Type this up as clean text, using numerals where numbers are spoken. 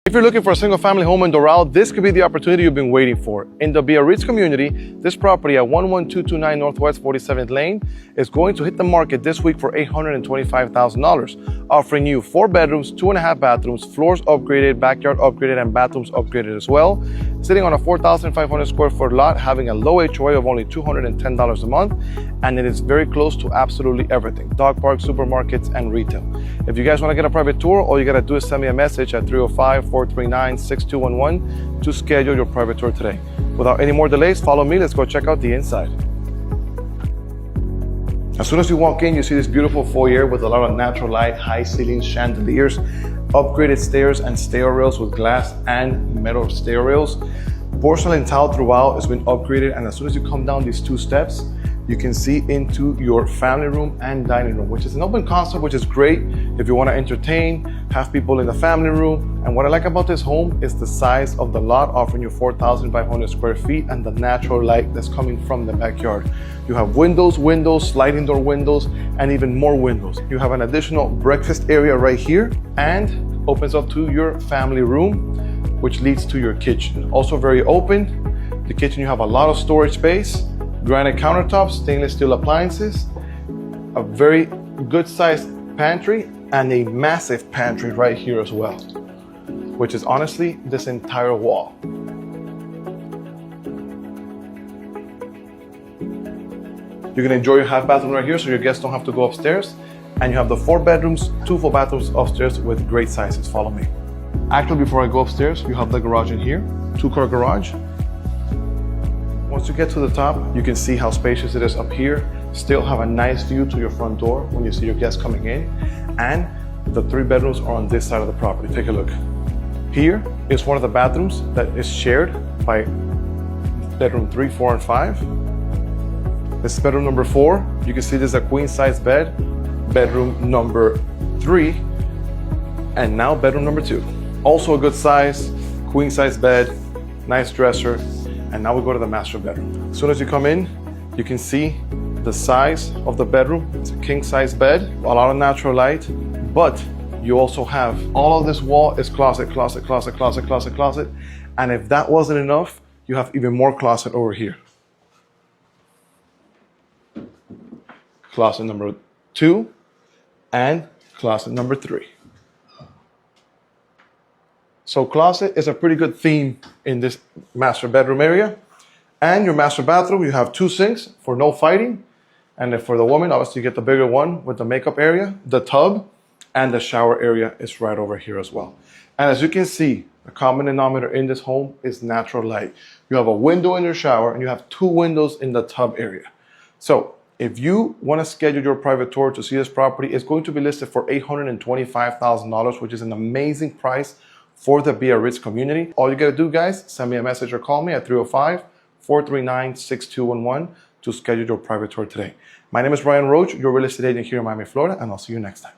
If you're looking for a single family home in Doral, this could be the opportunity you've been waiting for. In the Biarritz community, this property at 11229 Northwest 47th Lane is going to hit the market this week for $825,000, offering you 4 bedrooms, 2.5 bathrooms, floors upgraded, backyard upgraded, and bathrooms upgraded as well. Sitting on a 4,500 square foot lot, having a low HOA of only $210 a month, and it is very close to absolutely everything: dog parks, supermarkets, and retail. If you guys want to get a private tour, all you gotta do is send me a message at 305-439-6211 to schedule your private tour today. Without any more delays, follow me. Let's go check out the inside. As soon as you walk in, you see this beautiful foyer with a lot of natural light, high ceilings, chandeliers, upgraded stairs and stair rails with glass and metal stair rails. Porcelain tile throughout has been upgraded, and as soon as you come down these 2 steps, you can see into your family room and dining room, which is an open concept, which is great if you want to entertain, have people in the family room. And what I like about this home is the size of the lot, offering you 4,500 square feet and the natural light that's coming from the backyard. You have windows, sliding door windows, and even more windows. You have an additional breakfast area right here and opens up to your family room, which leads to your kitchen. Also very open. The kitchen, you have a lot of storage space, granite countertops, stainless steel appliances, a very good sized pantry, and a massive pantry right here as well, which is honestly this entire wall. You can enjoy your half bathroom right here so your guests don't have to go upstairs. And you have the 4 bedrooms, 2 full bathrooms upstairs with great sizes. Follow me. Actually, before I go upstairs, you have the garage in here, 2-car garage. Once you get to the top, you can see how spacious it is up here. Still have a nice view to your front door when you see your guests coming in. And the 3 bedrooms are on this side of the property. Take a look. Here is one of the bathrooms that is shared by bedroom 3, 4, and 5. This is bedroom number 4. You can see this is a queen size bed. Bedroom number 3. And now bedroom number 2. Also a good size, queen size bed, nice dresser. And now we go to the master bedroom. As soon as you come in, you can see the size of the bedroom. It's a king size bed, a lot of natural light, but you also have all of this wall is closet. And if that wasn't enough, you have even more closet over here. Closet number 2 and closet number 3. So closet is a pretty good theme in this master bedroom area. And your master bathroom, you have 2 sinks for no fighting. And if for the woman, obviously you get the bigger one with the makeup area, the tub, and the shower area is right over here as well. And as you can see, the common denominator in this home is natural light. You have a window in your shower and you have 2 windows in the tub area. So if you want to schedule your private tour to see this property, it's going to be listed for $825,000, which is an amazing price for the Biarritz community. All you got to do, guys, send me a message or call me at 305-439-6211 to schedule your private tour today. My name is Bryan Roach, your real estate agent here in Miami, Florida, and I'll see you next time.